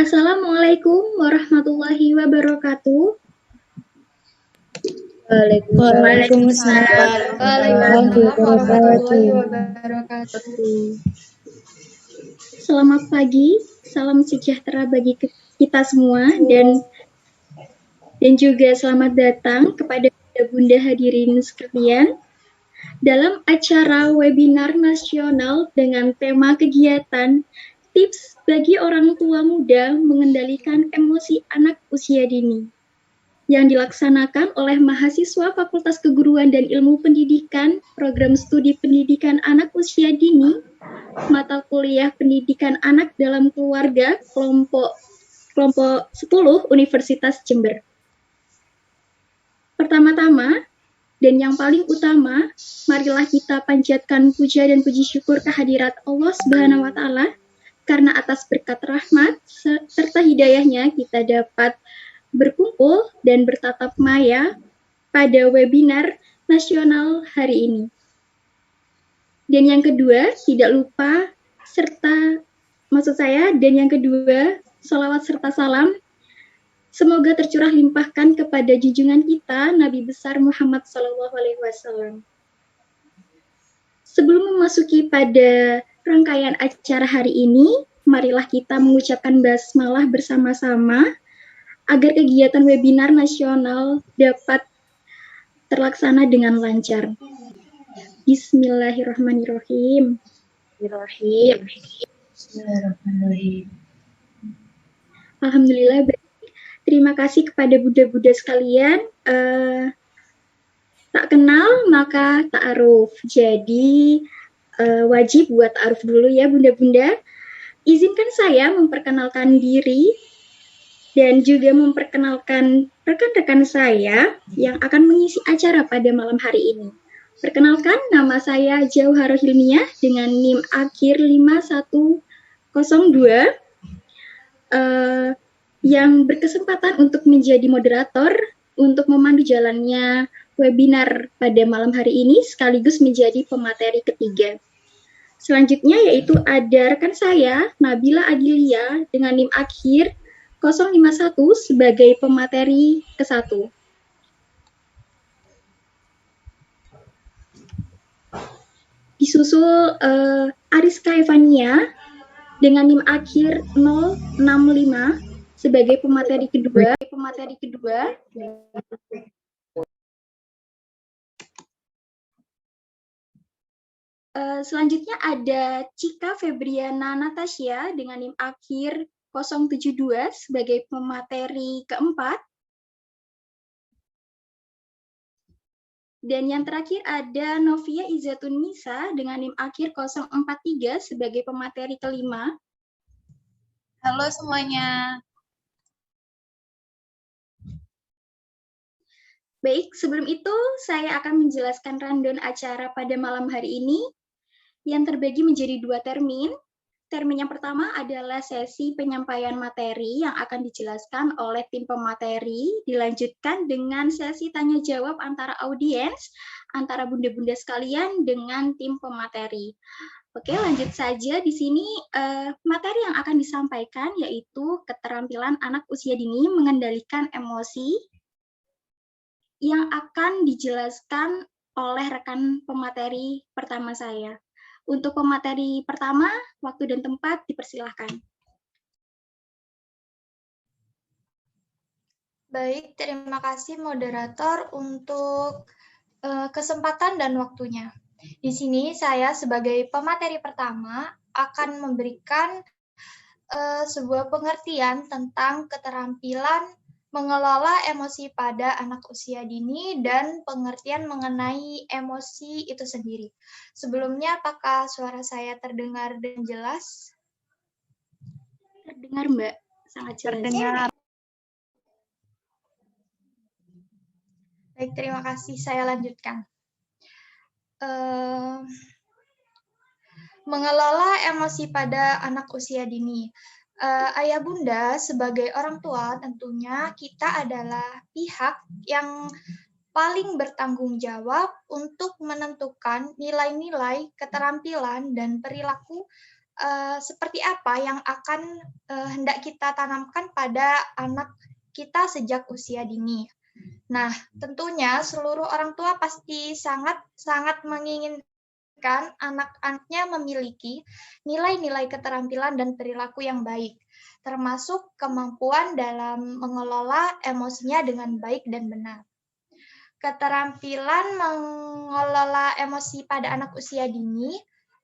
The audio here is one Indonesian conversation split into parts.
Assalamualaikum warahmatullahi wabarakatuh. Waalaikumsalam warahmatullahi wabarakatuh. Selamat pagi, salam sejahtera bagi kita semua dan juga selamat datang kepada Bunda hadirin sekalian dalam acara webinar nasional dengan tema kegiatan tips bagi orang tua muda mengendalikan emosi anak usia dini yang dilaksanakan oleh mahasiswa Fakultas Keguruan dan Ilmu Pendidikan Program Studi Pendidikan Anak Usia Dini mata kuliah Pendidikan Anak dalam Keluarga kelompok 10 Universitas Jember. Pertama-tama dan yang paling utama, marilah kita panjatkan puja dan puji syukur kehadirat Allah Subhanahu wa taala karena atas berkat rahmat serta hidayahnya kita dapat berkumpul dan bertatap maya pada webinar nasional hari ini. Dan yang kedua, tidak lupa salawat serta salam semoga tercurah limpahkan kepada junjungan kita Nabi besar Muhammad SAW. Sebelum memasuki pada rangkaian acara hari ini, marilah kita mengucapkan basmalah bersama-sama agar kegiatan webinar nasional dapat terlaksana dengan lancar. Bismillahirrahmanirrahim. Alhamdulillah, terima kasih kepada Bunda-Bunda sekalian. Tak kenal maka ta'aruf. Jadi wajib buat ta'aruf dulu ya Bunda-Bunda. Izinkan saya memperkenalkan diri dan juga memperkenalkan rekan-rekan saya yang akan mengisi acara pada malam hari ini. Perkenalkan, nama saya Jauhara Hilmiah dengan NIM akhir 5102 yang berkesempatan untuk menjadi moderator untuk memandu jalannya webinar pada malam hari ini sekaligus menjadi pemateri ketiga. Selanjutnya yaitu ada rekan saya Nabila Adilia dengan NIM akhir 051 sebagai pemateri ke-1. Disusul Ariska Evania dengan NIM akhir 065 sebagai pemateri kedua. Selanjutnya ada Cika Febriana Natasha dengan NIM akhir 072 sebagai pemateri keempat. Dan yang terakhir ada Novia Izzatun Nisa dengan NIM akhir 043 sebagai pemateri kelima. Halo semuanya. Baik, sebelum itu saya akan menjelaskan rundown acara pada malam hari ini yang terbagi menjadi 2 termin. Termin yang pertama adalah sesi penyampaian materi yang akan dijelaskan oleh tim pemateri, dilanjutkan dengan sesi tanya jawab antara audiens, antara bunda-bunda sekalian dengan tim pemateri. Oke, lanjut saja. Di sini materi yang akan disampaikan yaitu keterampilan anak usia dini mengendalikan emosi yang akan dijelaskan oleh rekan pemateri pertama saya. Untuk pemateri pertama, waktu dan tempat dipersilahkan. Baik, terima kasih moderator untuk kesempatan dan waktunya. Di sini saya sebagai pemateri pertama akan memberikan sebuah pengertian tentang keterampilan mengelola emosi pada anak usia dini dan pengertian mengenai emosi itu sendiri. Sebelumnya, apakah suara saya terdengar dan jelas? Terdengar, Mbak. Sangat jelas. Terdengar. Baik, terima kasih. Saya lanjutkan. Mengelola emosi pada anak usia dini. Ayah bunda sebagai orang tua tentunya kita adalah pihak yang paling bertanggung jawab untuk menentukan nilai-nilai, keterampilan, dan perilaku seperti apa yang akan hendak kita tanamkan pada anak kita sejak usia dini. Nah, tentunya seluruh orang tua pasti sangat menginginkan anak-anaknya memiliki nilai-nilai keterampilan dan perilaku yang baik, termasuk kemampuan dalam mengelola emosinya dengan baik dan benar. Keterampilan mengelola emosi pada anak usia dini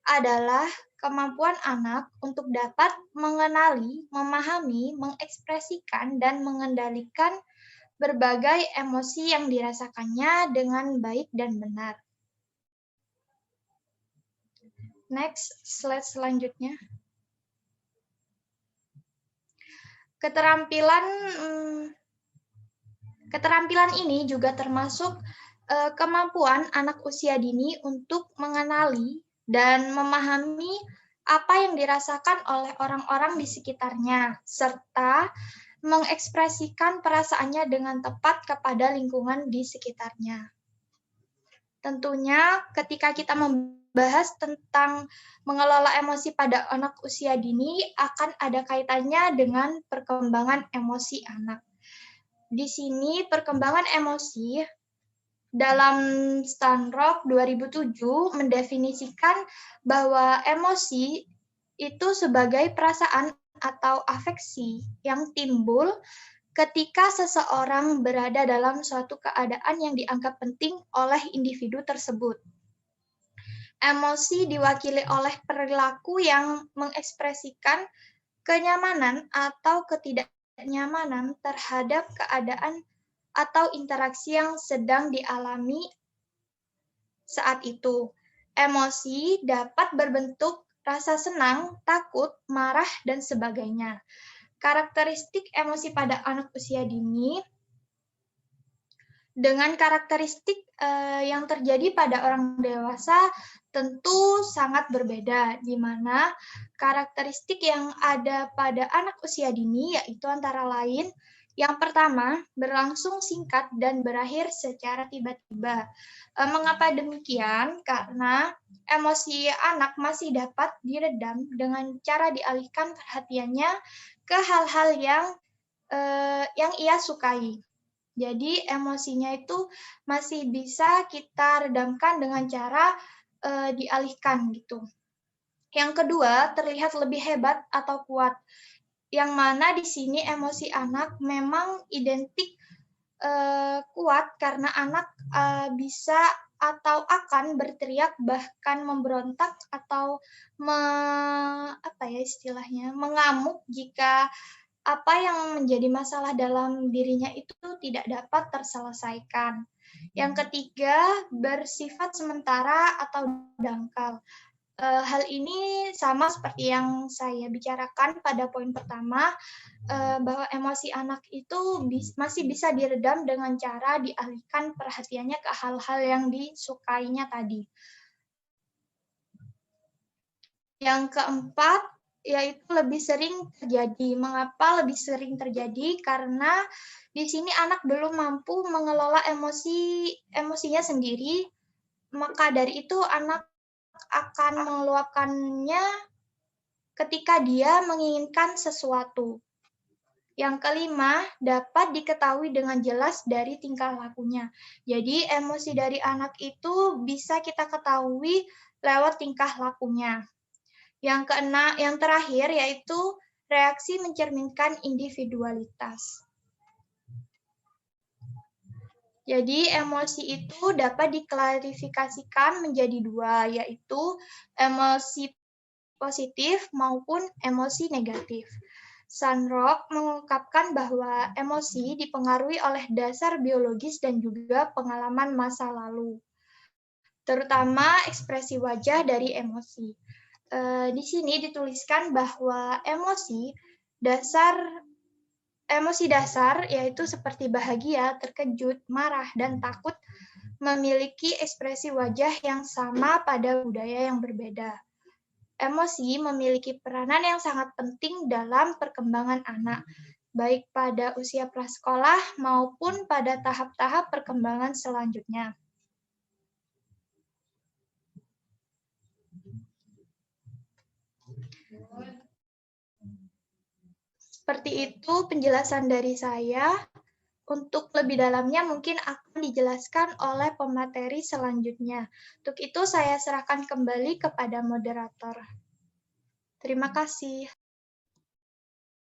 adalah kemampuan anak untuk dapat mengenali, memahami, mengekspresikan, dan mengendalikan berbagai emosi yang dirasakannya dengan baik dan benar. Next, slide selanjutnya. Keterampilan ini juga termasuk kemampuan anak usia dini untuk mengenali dan memahami apa yang dirasakan oleh orang-orang di sekitarnya, serta mengekspresikan perasaannya dengan tepat kepada lingkungan di sekitarnya. Tentunya ketika kita membahas tentang mengelola emosi pada anak usia dini akan ada kaitannya dengan perkembangan emosi anak. Di sini perkembangan emosi dalam Stanrock 2007 mendefinisikan bahwa emosi itu sebagai perasaan atau afeksi yang timbul ketika seseorang berada dalam suatu keadaan yang dianggap penting oleh individu tersebut. Emosi diwakili oleh perilaku yang mengekspresikan kenyamanan atau ketidaknyamanan terhadap keadaan atau interaksi yang sedang dialami saat itu. Emosi dapat berbentuk rasa senang, takut, marah, dan sebagainya. Karakteristik emosi pada anak usia dini dengan karakteristik yang terjadi pada orang dewasa tentu sangat berbeda, di mana karakteristik yang ada pada anak usia dini yaitu antara lain yang pertama, berlangsung singkat dan berakhir secara tiba-tiba. Mengapa demikian? Karena emosi anak masih dapat diredam dengan cara dialihkan perhatiannya ke hal-hal yang ia sukai. Jadi emosinya itu masih bisa kita redamkan dengan cara dialihkan gitu. Yang kedua, terlihat lebih hebat atau kuat. Yang mana di sini emosi anak memang identik kuat karena anak bisa atau akan berteriak bahkan memberontak atau mengamuk jika apa yang menjadi masalah dalam dirinya itu tidak dapat terselesaikan. Yang ketiga, bersifat sementara atau dangkal. Hal ini sama seperti yang saya bicarakan pada poin pertama, bahwa emosi anak itu masih bisa diredam dengan cara dialihkan perhatiannya ke hal-hal yang disukainya tadi. Yang keempat, yaitu lebih sering terjadi. Mengapa lebih sering terjadi? Karena di sini anak belum mampu mengelola emosinya sendiri, maka dari itu anak akan meluapkannya ketika dia menginginkan sesuatu. Yang kelima, dapat diketahui dengan jelas dari tingkah lakunya. Jadi, emosi dari anak itu bisa kita ketahui lewat tingkah lakunya. Yang terakhir yaitu reaksi mencerminkan individualitas. Jadi, emosi itu dapat diklarifikasikan menjadi dua, yaitu emosi positif maupun emosi negatif. Sunrock mengungkapkan bahwa emosi dipengaruhi oleh dasar biologis dan juga pengalaman masa lalu, terutama ekspresi wajah dari emosi. Di sini dituliskan bahwa emosi dasar yaitu seperti bahagia, terkejut, marah, dan takut memiliki ekspresi wajah yang sama pada budaya yang berbeda. Emosi memiliki peranan yang sangat penting dalam perkembangan anak, baik pada usia prasekolah maupun pada tahap-tahap perkembangan selanjutnya. Seperti itu penjelasan dari saya. Untuk lebih dalamnya mungkin akan dijelaskan oleh pemateri selanjutnya. Untuk itu saya serahkan kembali kepada moderator. Terima kasih.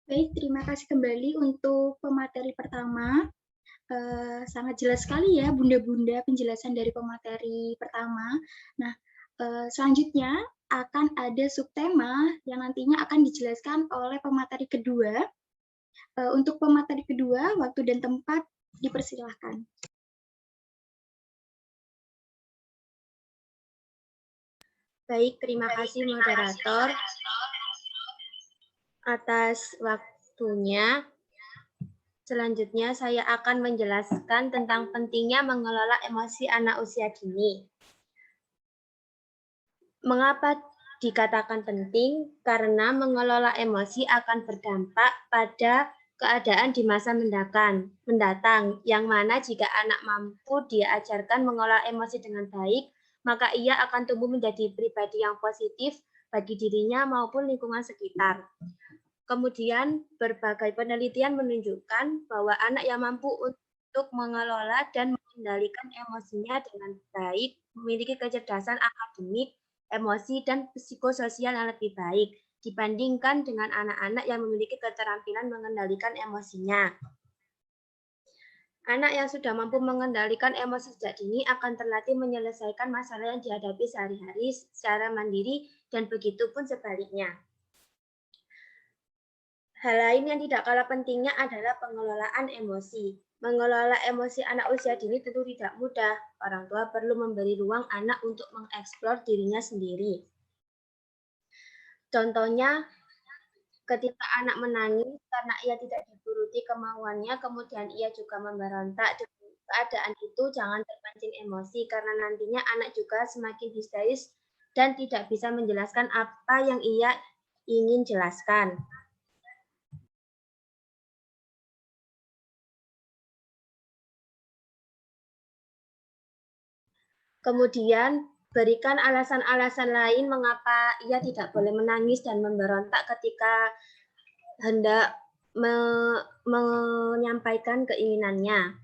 Baik, terima kasih kembali untuk pemateri pertama. Sangat jelas sekali ya Bunda-Bunda penjelasan dari pemateri pertama. Nah, selanjutnya akan ada subtema yang nantinya akan dijelaskan oleh pemateri kedua. Untuk pemateri kedua, waktu dan tempat dipersilahkan. Baik, terima kasih moderator atas waktunya. Selanjutnya saya akan menjelaskan tentang pentingnya mengelola emosi anak usia dini. Mengapa dikatakan penting? Karena mengelola emosi akan berdampak pada keadaan di masa mendatang, yang mana jika anak mampu diajarkan mengelola emosi dengan baik, maka ia akan tumbuh menjadi pribadi yang positif bagi dirinya maupun lingkungan sekitar. Kemudian, berbagai penelitian menunjukkan bahwa anak yang mampu untuk mengelola dan mengendalikan emosinya dengan baik memiliki kecerdasan akademik, emosi, dan psikososial yang lebih baik dibandingkan dengan anak-anak yang memiliki keterampilan mengendalikan emosinya. Anak yang sudah mampu mengendalikan emosi sejak dini akan terlatih menyelesaikan masalah yang dihadapi sehari-hari secara mandiri dan begitu pun sebaliknya. Hal lain yang tidak kalah pentingnya adalah pengelolaan emosi. Mengelola emosi anak usia dini tentu tidak mudah. Orang tua perlu memberi ruang anak untuk mengeksplor dirinya sendiri. Contohnya, ketika anak menangis karena ia tidak dituruti kemauannya, kemudian ia juga memberontak. Dengan keadaan itu jangan terpancing emosi karena nantinya anak juga semakin histeris dan tidak bisa menjelaskan apa yang ia ingin jelaskan. Kemudian, berikan alasan-alasan lain mengapa ia tidak boleh menangis dan memberontak ketika hendak menyampaikan keinginannya.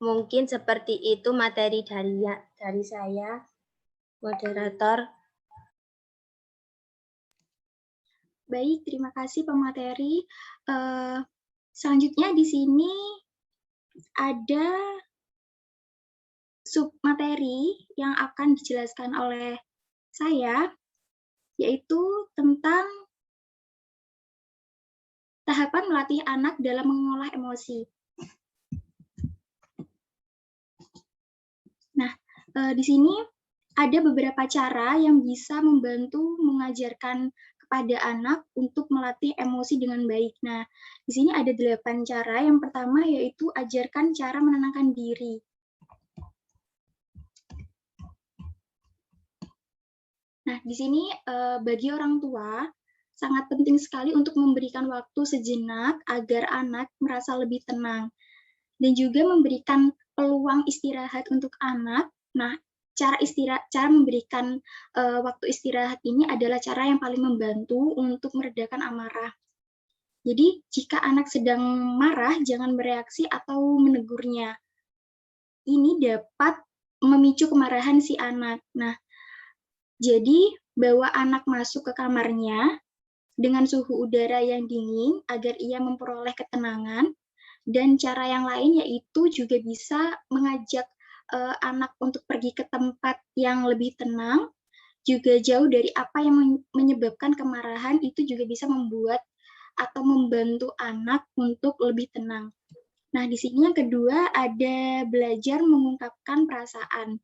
Mungkin seperti itu materi dari saya, moderator. Baik, terima kasih pemateri. Selanjutnya di sini ada submateri yang akan dijelaskan oleh saya, yaitu tentang tahapan melatih anak dalam mengolah emosi. Nah, di sini ada beberapa cara yang bisa membantu mengajarkan kepada anak untuk melatih emosi dengan baik. Nah, di sini ada 8 cara. Yang pertama yaitu ajarkan cara menenangkan diri. Nah, di sini bagi orang tua sangat penting sekali untuk memberikan waktu sejenak agar anak merasa lebih tenang dan juga memberikan peluang istirahat untuk anak. Nah, cara memberikan waktu istirahat ini adalah cara yang paling membantu untuk meredakan amarah. Jadi, jika anak sedang marah, jangan bereaksi atau menegurnya. Ini dapat memicu kemarahan si anak. Nah, jadi bawa anak masuk ke kamarnya dengan suhu udara yang dingin agar ia memperoleh ketenangan. Dan cara yang lain yaitu juga bisa mengajak anak untuk pergi ke tempat yang lebih tenang, juga jauh dari apa yang menyebabkan kemarahan, itu juga bisa membuat atau membantu anak untuk lebih tenang. Nah, di sini yang kedua ada belajar mengungkapkan perasaan.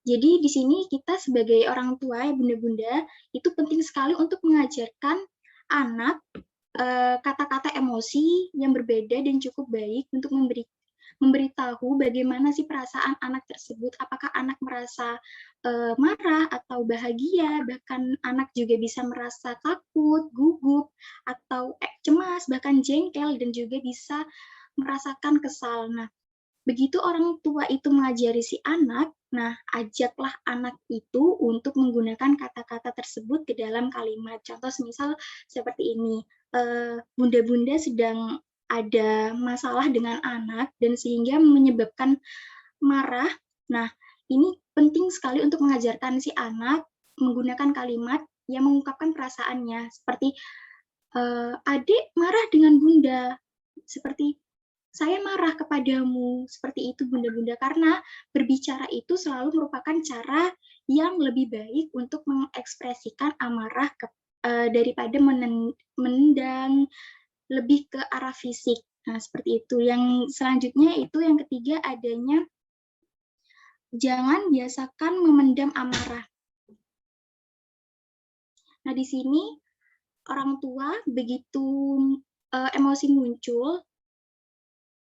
Jadi di sini kita sebagai orang tua ya bunda-bunda, itu penting sekali untuk mengajarkan anak kata-kata emosi yang berbeda dan cukup baik untuk memberitahu bagaimana sih perasaan anak tersebut, apakah anak merasa marah atau bahagia, bahkan anak juga bisa merasa takut, gugup, atau cemas, bahkan jengkel, dan juga bisa merasakan kesal. Nah, begitu orang tua itu mengajari si anak, nah ajaklah anak itu untuk menggunakan kata-kata tersebut ke dalam kalimat. Contoh misal seperti ini, bunda-bunda sedang ada masalah dengan anak dan sehingga menyebabkan marah. Nah, ini penting sekali untuk mengajarkan si anak menggunakan kalimat yang mengungkapkan perasaannya, seperti adik marah dengan bunda, seperti saya marah kepadamu, seperti itu bunda-bunda, karena berbicara itu selalu merupakan cara yang lebih baik untuk mengekspresikan amarah daripada menendang, lebih ke arah fisik. Nah, seperti itu. Yang selanjutnya itu yang ketiga adanya jangan biasakan memendam amarah. Nah, di sini orang tua begitu emosi muncul,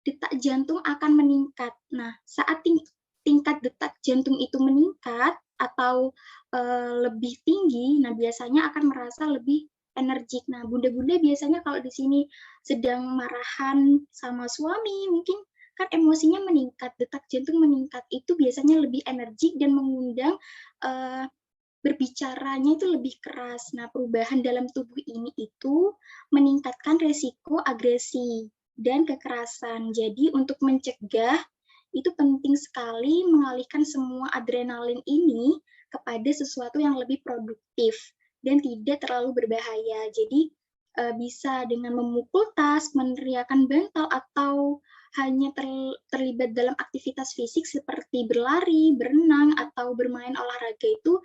detak jantung akan meningkat. Nah, saat tingkat detak jantung itu meningkat atau lebih tinggi, nah biasanya akan merasa lebih energik. Nah, bunda-bunda biasanya kalau di sini sedang marahan sama suami, mungkin kan emosinya meningkat, detak jantung meningkat, itu biasanya lebih energik dan mengundang berbicaranya itu lebih keras. Nah, perubahan dalam tubuh ini itu meningkatkan resiko agresi dan kekerasan. Jadi, untuk mencegah, itu penting sekali mengalihkan semua adrenalin ini kepada sesuatu yang lebih produktif dan tidak terlalu berbahaya. Jadi, bisa dengan memukul tas, meneriakkan bantal, atau hanya terlibat dalam aktivitas fisik seperti berlari, berenang, atau bermain olahraga itu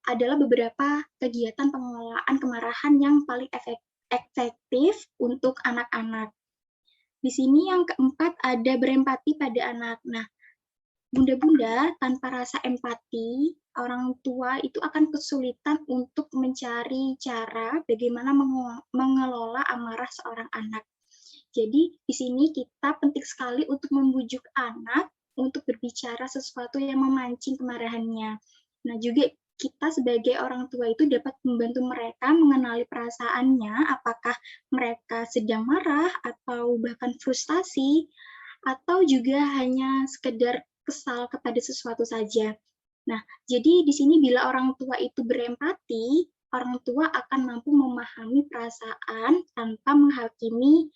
adalah beberapa kegiatan pengelolaan kemarahan yang paling efektif untuk anak-anak. Di sini yang keempat ada berempati pada anak. Nah, bunda-bunda tanpa rasa empati, orang tua itu akan kesulitan untuk mencari cara bagaimana mengelola amarah seorang anak. Jadi, di sini kita penting sekali untuk membujuk anak untuk berbicara sesuatu yang memancing kemarahannya. Nah, juga kita sebagai orang tua itu dapat membantu mereka mengenali perasaannya, apakah mereka sedang marah atau bahkan frustasi, atau juga hanya sekedar kesal kepada sesuatu saja. Nah, jadi di sini bila orang tua itu berempati, orang tua akan mampu memahami perasaan tanpa menghakimi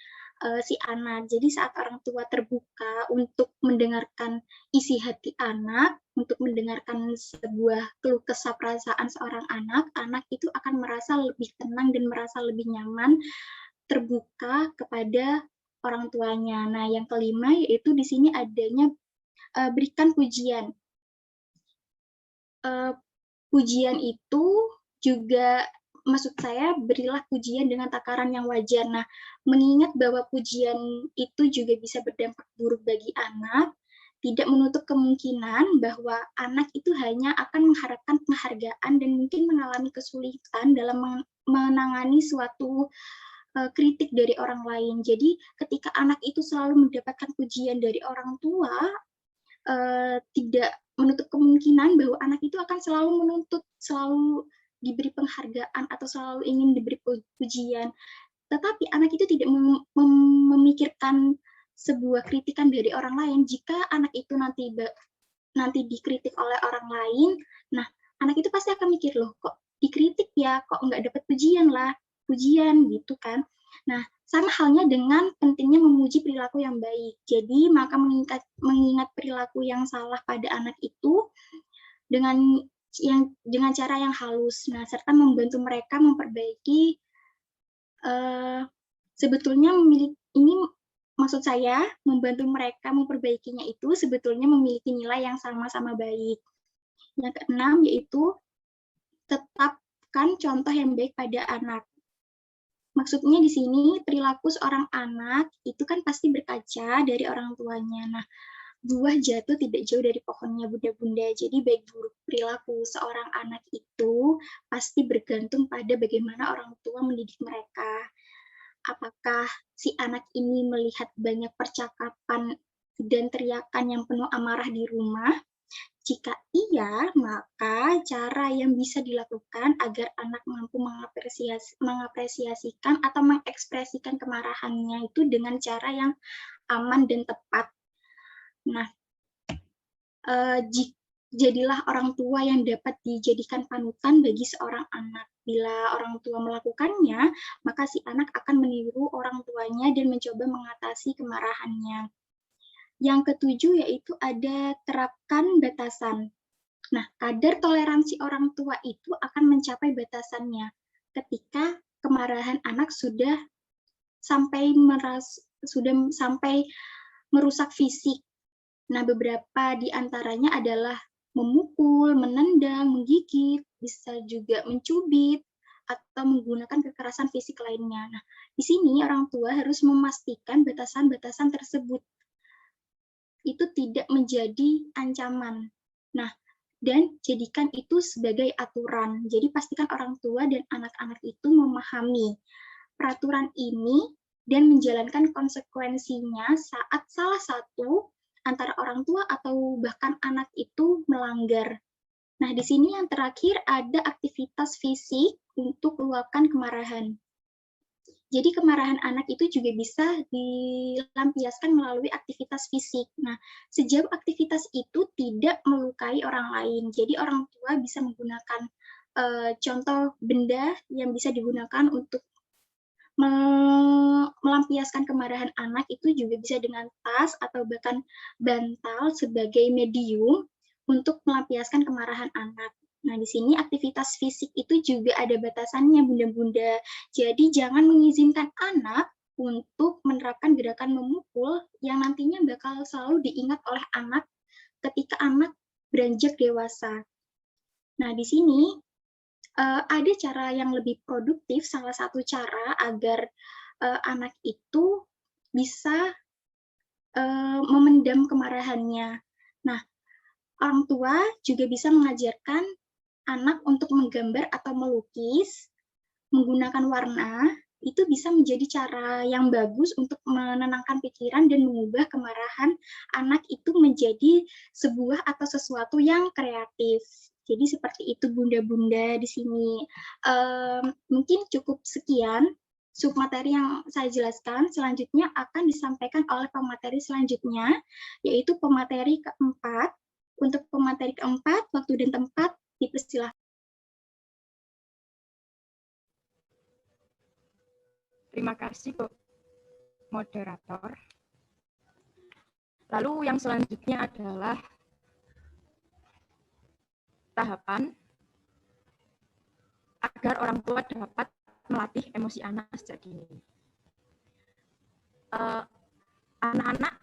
si anak. Jadi saat orang tua terbuka untuk mendengarkan isi hati anak, untuk mendengarkan sebuah keluh kesah perasaan seorang anak, anak itu akan merasa lebih tenang dan merasa lebih nyaman terbuka kepada orang tuanya. Nah, yang kelima yaitu di sini adanya berikan pujian. Pujian itu juga maksud saya berilah pujian dengan takaran yang wajar. Nah, mengingat bahwa pujian itu juga bisa berdampak buruk bagi anak, tidak menutup kemungkinan bahwa anak itu hanya akan mengharapkan penghargaan dan mungkin mengalami kesulitan dalam menangani suatu kritik dari orang lain. Jadi, ketika anak itu selalu mendapatkan pujian dari orang tua, tidak menutup kemungkinan bahwa anak itu akan selalu menuntut, selalu diberi penghargaan atau selalu ingin diberi pujian. Tetapi anak itu tidak memikirkan sebuah kritikan dari orang lain. Jika anak itu nanti dikritik oleh orang lain, nah anak itu pasti akan mikir, loh kok dikritik ya, kok nggak dapat pujian gitu kan. Nah, sama halnya dengan pentingnya memuji perilaku yang baik. Jadi, maka mengingat perilaku yang salah pada anak itu dengan cara yang halus. Nah, serta membantu mereka memperbaiki sebetulnya ini maksud saya membantu mereka memperbaikinya itu sebetulnya memiliki nilai yang sama-sama baik. Yang keenam yaitu tetapkan contoh yang baik pada anak. Maksudnya di sini perilaku seorang anak itu kan pasti berkaca dari orang tuanya. Nah, buah jatuh tidak jauh dari pohonnya bunda-bunda. Jadi baik buruk perilaku seorang anak itu pasti bergantung pada bagaimana orang tua mendidik mereka. Apakah si anak ini melihat banyak percakapan dan teriakan yang penuh amarah di rumah? Jika iya, maka cara yang bisa dilakukan agar anak mampu mengapresiasikan atau mengekspresikan kemarahannya itu dengan cara yang aman dan tepat. Nah, jadilah orang tua yang dapat dijadikan panutan bagi seorang anak. Bila orang tua melakukannya, maka si anak akan meniru orang tuanya dan mencoba mengatasi kemarahannya. Yang ketujuh yaitu ada terapkan batasan. Nah, kadar toleransi orang tua itu akan mencapai batasannya ketika kemarahan anak sudah sampai merusak fisik. Nah, beberapa di antaranya adalah memukul, menendang, menggigit, bisa juga mencubit, atau menggunakan kekerasan fisik lainnya. Nah, di sini orang tua harus memastikan batasan-batasan tersebut itu tidak menjadi ancaman. Nah, dan jadikan itu sebagai aturan. Jadi pastikan orang tua dan anak-anak itu memahami peraturan ini dan menjalankan konsekuensinya saat salah satu antara orang tua atau bahkan anak itu melanggar. Nah, di sini yang terakhir ada aktivitas fisik untuk meluapkan kemarahan. Jadi kemarahan anak itu juga bisa dilampiaskan melalui aktivitas fisik. Nah, sejauh aktivitas itu tidak melukai orang lain. Jadi orang tua bisa menggunakan contoh benda yang bisa digunakan untuk melampiaskan kemarahan anak itu juga bisa dengan tas atau bahkan bantal sebagai medium untuk melampiaskan kemarahan anak. Nah, di sini aktivitas fisik itu juga ada batasannya, Bunda-Bunda. Jadi, jangan mengizinkan anak untuk menerapkan gerakan memukul yang nantinya bakal selalu diingat oleh anak ketika anak beranjak dewasa. Nah, di sini ada cara yang lebih produktif, salah satu cara agar anak itu bisa memendam kemarahannya. Nah, orang tua juga bisa mengajarkan anak untuk menggambar atau melukis menggunakan warna, itu bisa menjadi cara yang bagus untuk menenangkan pikiran dan mengubah kemarahan anak itu menjadi sebuah atau sesuatu yang kreatif. Jadi seperti itu Bunda-Bunda di sini. Mungkin cukup sekian submateri yang saya jelaskan. Selanjutnya akan disampaikan oleh pemateri selanjutnya, yaitu pemateri keempat. Untuk pemateri keempat, waktu dan tempat dipersilahkan. Terima kasih, Bu Moderator. Lalu yang selanjutnya adalah tahapan agar orang tua dapat melatih emosi anak sejak dini. Anak-anak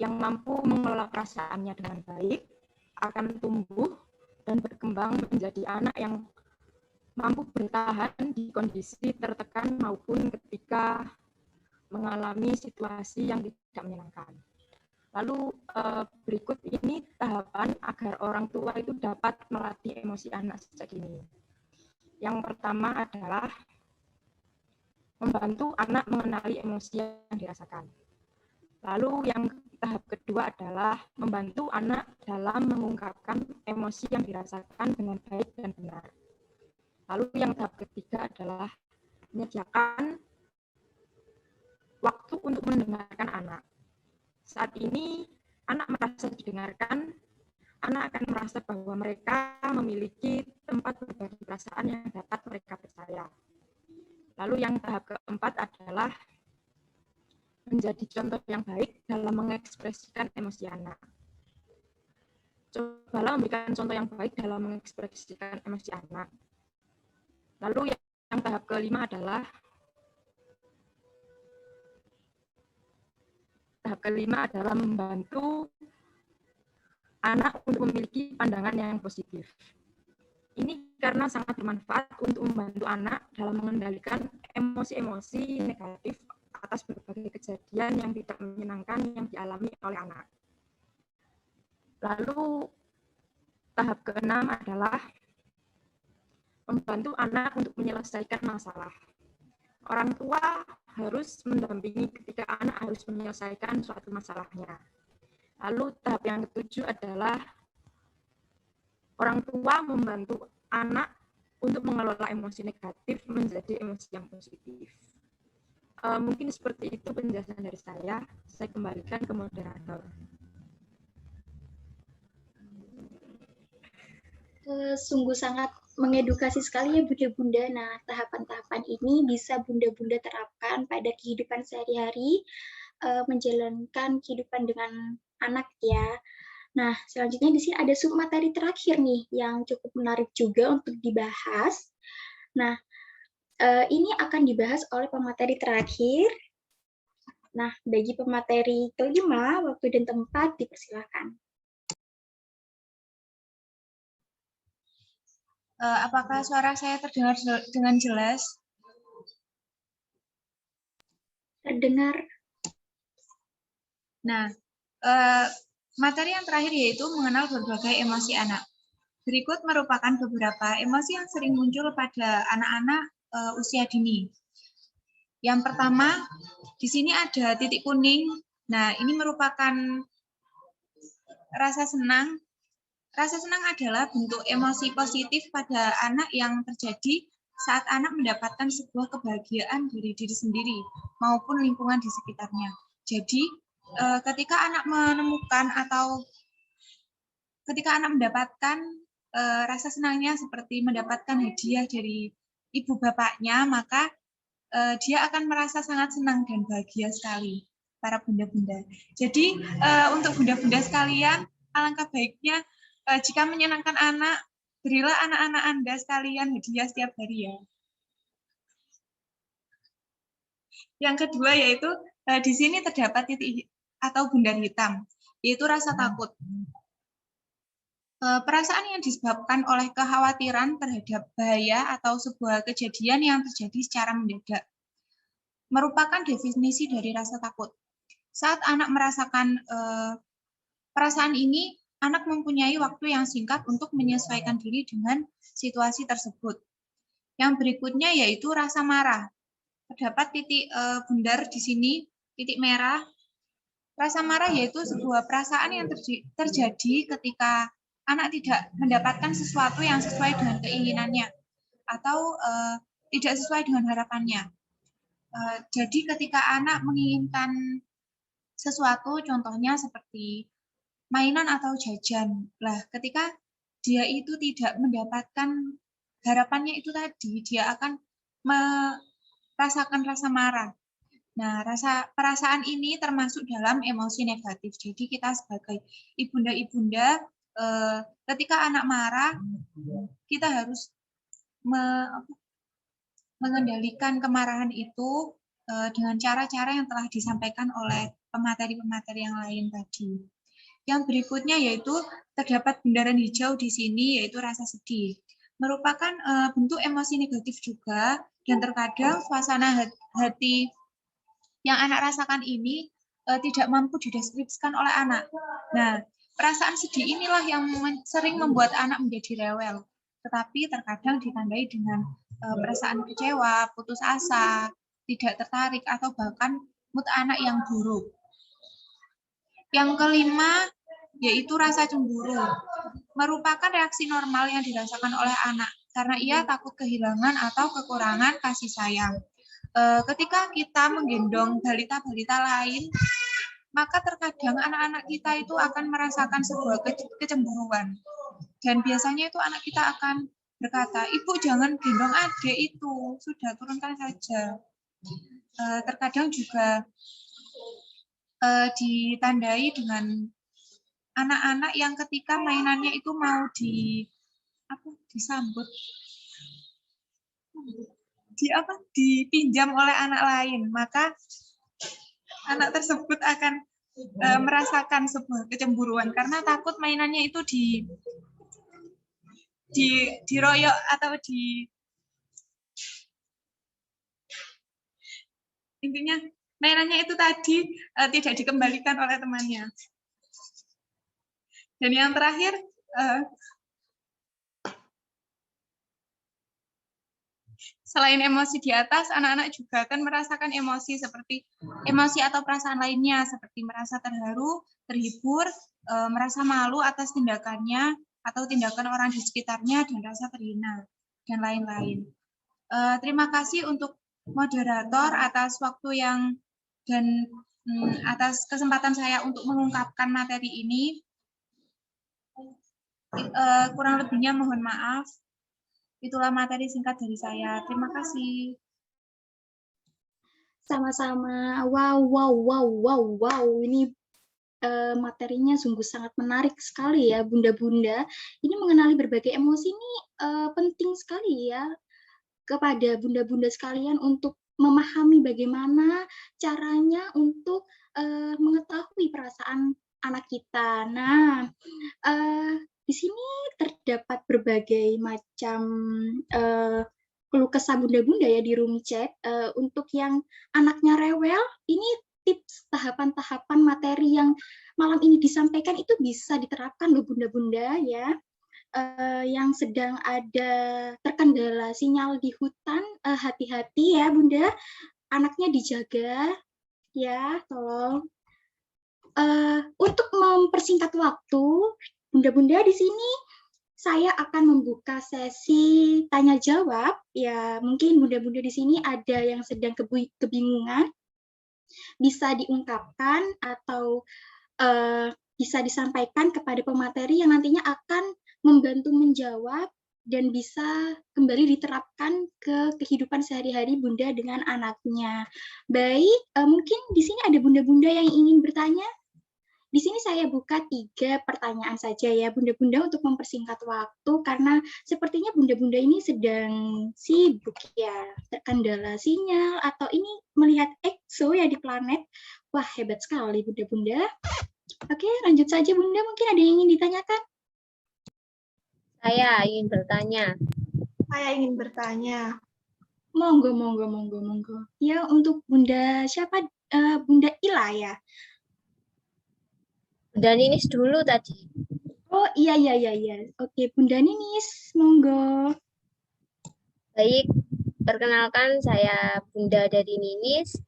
yang mampu mengelola perasaannya dengan baik akan tumbuh dan berkembang menjadi anak yang mampu bertahan di kondisi tertekan maupun ketika mengalami situasi yang tidak menyenangkan. Lalu berikut ini tahapan agar orang tua itu dapat melatih emosi anak sejak dini. Yang pertama adalah membantu anak mengenali emosi yang dirasakan. Lalu yang tahap kedua adalah membantu anak dalam mengungkapkan emosi yang dirasakan dengan baik dan benar. Lalu yang tahap ketiga adalah menyediakan waktu untuk mendengarkan anak. Saat ini anak merasa didengarkan, anak akan merasa bahwa mereka memiliki tempat berbagi perasaan yang dapat mereka percaya. Lalu yang tahap keempat adalah menjadi contoh yang baik dalam mengekspresikan emosi anak. Cobalah memberikan contoh yang baik dalam mengekspresikan emosi anak. Lalu yang tahap kelima adalah membantu anak untuk memiliki pandangan yang positif. Ini karena sangat bermanfaat untuk membantu anak dalam mengendalikan emosi-emosi negatif atas berbagai kejadian yang tidak menyenangkan yang dialami oleh anak. Lalu tahap keenam adalah membantu anak untuk menyelesaikan masalah. Orang tua harus mendampingi ketika anak harus menyelesaikan suatu masalahnya. Lalu tahap yang ketujuh adalah orang tua membantu anak untuk mengelola emosi negatif menjadi emosi yang positif. Mungkin seperti itu penjelasan dari saya. Saya kembalikan ke moderator. Sungguh sangat mengedukasi sekali ya Bunda-Bunda. Nah, tahapan-tahapan ini bisa Bunda-Bunda terapkan pada kehidupan sehari-hari, menjalankan kehidupan dengan anak ya. Nah, selanjutnya di sini ada submateri terakhir nih yang cukup menarik juga untuk dibahas. Nah, ini akan dibahas oleh pemateri terakhir. Nah, bagi pemateri kelima, waktu dan tempat dipersilakan. Apakah suara saya terdengar dengan jelas? Terdengar. Nah, materi yang terakhir yaitu mengenal berbagai emosi anak. Berikut merupakan beberapa emosi yang sering muncul pada anak-anak usia dini. Yang pertama, di sini ada titik kuning. Nah, ini merupakan rasa senang. Rasa senang adalah bentuk emosi positif pada anak yang terjadi saat anak mendapatkan sebuah kebahagiaan dari diri sendiri maupun lingkungan di sekitarnya. Jadi, ketika anak menemukan atau ketika anak mendapatkan rasa senangnya seperti mendapatkan hadiah dari ibu bapaknya, maka dia akan merasa sangat senang dan bahagia sekali, para bunda-bunda. Jadi, untuk bunda-bunda sekalian, alangkah baiknya jika menyenangkan anak, berilah anak-anak Anda sekalian hadiah setiap hari ya. Yang kedua yaitu di sini terdapat titik atau bundar hitam, yaitu rasa takut. Perasaan yang disebabkan oleh kekhawatiran terhadap bahaya atau sebuah kejadian yang terjadi secara mendadak. Merupakan definisi dari rasa takut. Saat anak merasakan perasaan ini, anak mempunyai waktu yang singkat untuk menyesuaikan diri dengan situasi tersebut. Yang berikutnya yaitu rasa marah. Terdapat titik bundar di sini, titik merah. Rasa marah yaitu sebuah perasaan yang terjadi ketika anak tidak mendapatkan sesuatu yang sesuai dengan keinginannya atau tidak sesuai dengan harapannya. Jadi ketika anak menginginkan sesuatu, contohnya seperti mainan atau jajan. Lah, ketika dia itu tidak mendapatkan harapannya itu tadi, dia akan merasakan rasa marah. Nah, perasaan ini termasuk dalam emosi negatif. Jadi kita sebagai ibunda-ibunda, ketika anak marah, kita harus mengendalikan kemarahan itu dengan cara-cara yang telah disampaikan oleh pemateri-pemateri yang lain tadi. Yang berikutnya yaitu terdapat bundaran hijau di sini, yaitu rasa sedih. Merupakan bentuk emosi negatif juga, dan terkadang suasana hati yang anak rasakan ini tidak mampu dideskripsikan oleh anak. Nah, perasaan sedih inilah yang sering membuat anak menjadi rewel, tetapi terkadang ditandai dengan perasaan kecewa, putus asa, tidak tertarik, atau bahkan mood anak yang buruk. Yang kelima, yaitu rasa cemburu. Merupakan reaksi normal yang dirasakan oleh anak, karena ia takut kehilangan atau kekurangan kasih sayang. Ketika kita menggendong balita-balita lain, maka terkadang anak-anak kita itu akan merasakan sebuah kecemburuan. Dan biasanya itu anak kita akan berkata, "Ibu jangan gendong adik itu, sudah turunkan saja." Terkadang juga ditandai dengan anak-anak yang ketika mainannya itu mau disambut, dipinjam oleh anak lain, maka anak tersebut akan merasakan sebuah kecemburuan karena takut mainannya itu diroyok atau intinya mainannya itu tadi tidak dikembalikan oleh temannya. Dan yang terakhir, selain emosi di atas, anak-anak juga akan merasakan emosi seperti emosi atau perasaan lainnya, seperti merasa terharu, terhibur, merasa malu atas tindakannya atau tindakan orang di sekitarnya, dan rasa terhina, dan lain-lain. Terima kasih untuk moderator atas waktu dan atas kesempatan saya untuk mengungkapkan materi ini. Kurang lebihnya mohon maaf. Itulah materi singkat dari saya. Terima kasih. Sama-sama. Wow, wow, wow, wow, wow. Ini materinya sungguh sangat menarik sekali ya, Bunda-Bunda. Ini mengenali berbagai emosi ini penting sekali ya kepada Bunda-Bunda sekalian untuk memahami bagaimana caranya untuk mengetahui perasaan anak kita. Nah, di sini terdapat berbagai macam keluh kesah Bunda-Bunda ya di room chat. Untuk yang anaknya rewel, ini tips tahapan-tahapan materi yang malam ini disampaikan itu bisa diterapkan loh Bunda-Bunda ya. Yang sedang ada terkendala sinyal di hutan, hati-hati ya Bunda, anaknya dijaga ya, tolong. Untuk mempersingkat waktu, Bunda-Bunda di sini saya akan membuka sesi tanya jawab. Ya, mungkin Bunda-Bunda di sini ada yang sedang kebingungan, bisa diungkapkan atau bisa disampaikan kepada pemateri yang nantinya akan membantu menjawab dan bisa kembali diterapkan ke kehidupan sehari-hari Bunda dengan anaknya. Baik, mungkin di sini ada Bunda-Bunda yang ingin bertanya. Di sini saya buka 3 pertanyaan saja ya Bunda-Bunda untuk mempersingkat waktu karena sepertinya Bunda-Bunda ini sedang sibuk ya, terkendala sinyal atau ini melihat EXO ya di planet. Wah, hebat sekali Bunda-Bunda. Oke, lanjut saja Bunda, mungkin ada yang ingin ditanyakan? Saya ingin bertanya. Saya ingin bertanya. Monggo, monggo, monggo, monggo. Ya, untuk Bunda siapa? Bunda Ila ya? Bunda Ninis dulu tadi. Oh, iya. Oke, Bunda Ninis, monggo. Baik, perkenalkan saya Bunda dari Ninis.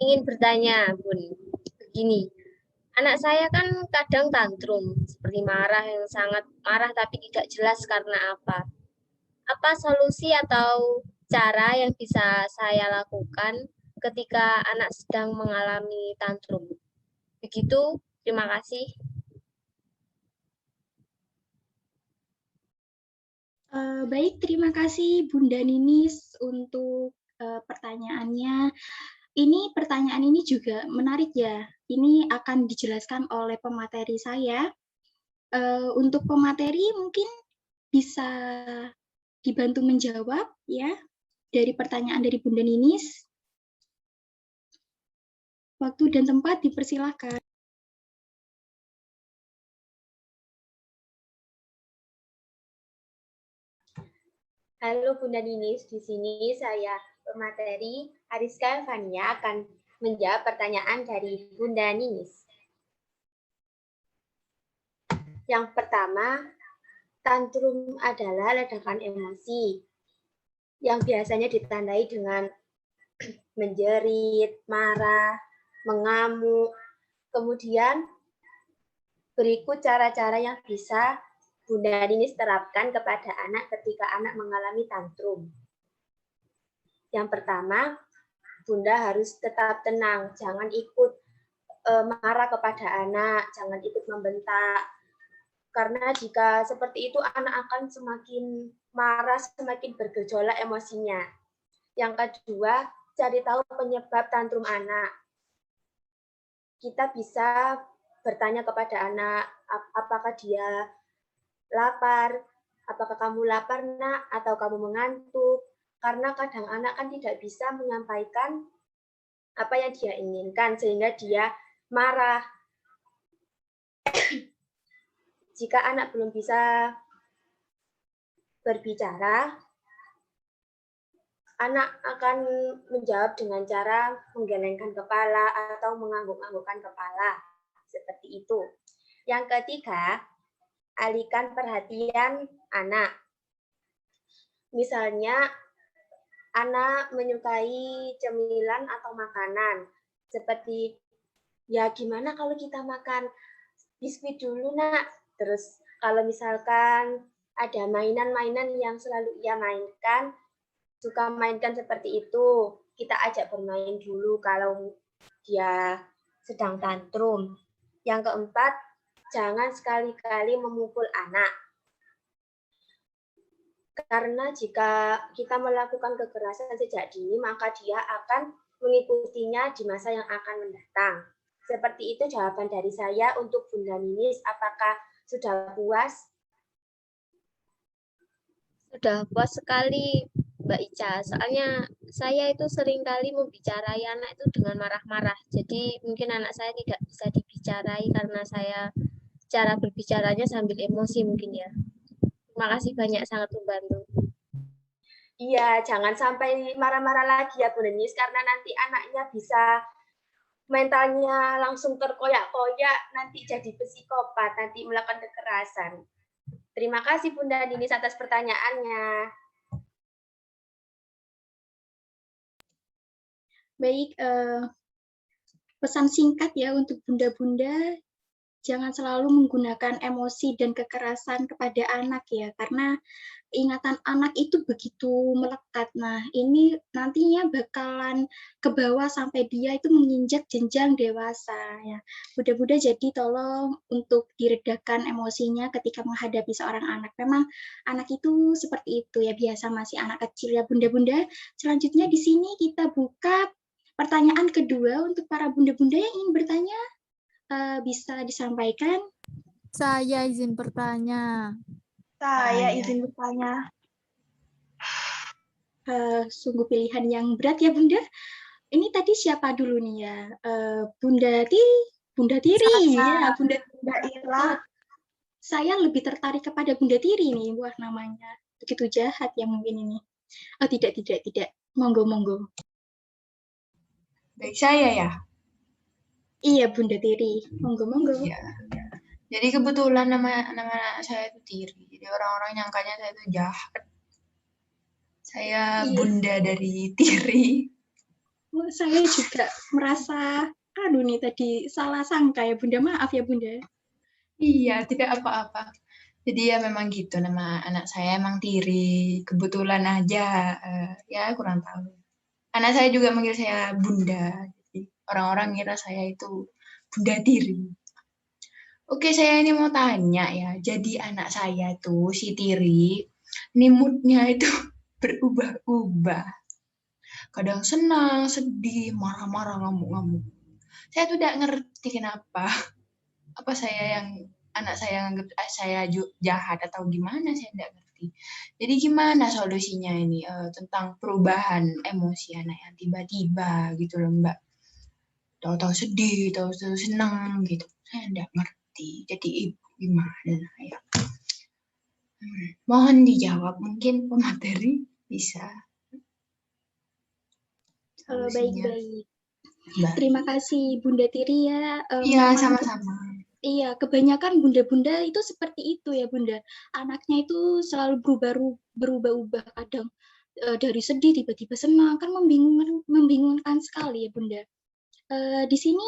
Ingin bertanya, Bun. Begini, anak saya kan kadang tantrum, seperti marah yang sangat marah tapi tidak jelas karena apa. Apa solusi atau cara yang bisa saya lakukan ketika anak sedang mengalami tantrum? Begitu, terima kasih. Baik, terima kasih Bunda Ninis untuk pertanyaannya. Ini pertanyaan ini juga menarik ya. Ini akan dijelaskan oleh pemateri saya. Untuk pemateri mungkin bisa dibantu menjawab ya dari pertanyaan dari Bunda Ninis. Waktu dan tempat dipersilahkan. Halo Bunda Ninis, di sini saya pemateri Ariska Fania akan menjawab pertanyaan dari Bunda Ninis. Yang pertama, tantrum adalah ledakan emosi yang biasanya ditandai dengan menjerit, marah, mengamuk. Kemudian berikut cara-cara yang bisa Bunda Ninis terapkan kepada anak ketika anak mengalami tantrum. Yang pertama, Bunda harus tetap tenang, jangan ikut marah kepada anak, jangan ikut membentak. Karena jika seperti itu anak akan semakin marah, semakin bergejolak emosinya. Yang kedua, cari tahu penyebab tantrum anak. Kita bisa bertanya kepada anak, apakah dia lapar, apakah kamu lapar nak, atau kamu mengantuk, karena kadang anak kan tidak bisa menyampaikan apa yang dia inginkan, sehingga dia marah. Jika anak belum bisa berbicara, anak akan menjawab dengan cara menggelengkan kepala atau mengangguk-anggukkan kepala, seperti itu. Yang ketiga, alihkan perhatian anak. Misalnya, anak menyukai cemilan atau makanan, seperti, ya gimana kalau kita makan biskuit dulu nak, terus kalau misalkan ada mainan-mainan yang selalu ia mainkan, suka mainkan seperti itu, kita ajak bermain dulu kalau dia sedang tantrum. Yang keempat, jangan sekali-kali memukul anak. Karena jika kita melakukan kekerasan sejak dini, maka dia akan mengikutinya di masa yang akan mendatang. Seperti itu jawaban dari saya untuk Bunda Ninis. Apakah sudah puas? Sudah puas sekali, Mbak Ica. Soalnya saya itu seringkali membicarai anak itu dengan marah-marah. Jadi mungkin anak saya tidak bisa dibicarai karena saya cara berbicaranya sambil emosi mungkin ya. Terima kasih banyak, sangat membantu. Iya, jangan sampai marah-marah lagi ya Bu Ninis, karena nanti anaknya bisa mentalnya langsung terkoyak-koyak, nanti jadi psikopat, nanti melakukan kekerasan. Terima kasih Bunda Ninis atas pertanyaannya. Baik, pesan singkat ya untuk bunda-bunda, jangan selalu menggunakan emosi dan kekerasan kepada anak ya, karena ingatan anak itu begitu melekat. Nah, ini nantinya bakalan ke bawah sampai dia itu menginjak jenjang dewasa ya. Bunda-bunda jadi tolong untuk diredakan emosinya ketika menghadapi seorang anak. Memang anak itu seperti itu ya, biasa masih anak kecil ya bunda-bunda. Selanjutnya di sini kita buka pertanyaan kedua untuk para bunda-bunda yang ingin bertanya, bisa disampaikan. Saya izin bertanya. Saya izin bertanya. Sungguh pilihan yang berat ya Bunda. Ini tadi siapa dulu nih ya? Bunda Tiri ya, Bunda Ira. Saya lebih tertarik kepada Bunda Tiri nih, wah namanya begitu jahat ya mungkin ini. Oh tidak. Monggo. Baik saya ya. Iya Bunda Tiri, monggo. Iya. Jadi kebetulan nama saya itu Tiri. Jadi orang-orang nyangkanya saya itu jahat. Saya bunda dari Tiri. Saya juga merasa, aduh nih tadi salah sangka ya Bunda, maaf ya Bunda. Iya, tidak apa-apa. Jadi ya memang gitu, nama anak saya emang Tiri. Kebetulan aja, ya kurang tahu. Anak saya juga manggil saya Bunda. Jadi orang-orang kira saya itu Bunda Tiri. Oke, saya ini mau tanya ya. Jadi anak saya tuh, si Tiri, ini mood-nya itu berubah-ubah. Kadang senang, sedih, marah-marah, ngamuk-ngamuk. Saya tuh tidak ngerti kenapa. Apa anak saya anggap saya jahat atau gimana, saya tidak ngerti. Jadi gimana solusinya ini tentang perubahan emosi anak yang tiba-tiba gitu loh Mbak. Tahu-tahu sedih, tahu-tahu senang gitu. Saya tidak ngerti. Jadi ibu gimana ya? Mohon dijawab, mungkin pemateri bisa. Baik. Terima kasih Bunda Tiri ya. Iya, sama-sama. Iya, kebanyakan bunda-bunda itu seperti itu ya Bunda. Anaknya itu selalu berubah-ubah, kadang dari sedih tiba-tiba senang, kan membingungkan sekali ya Bunda. Di sini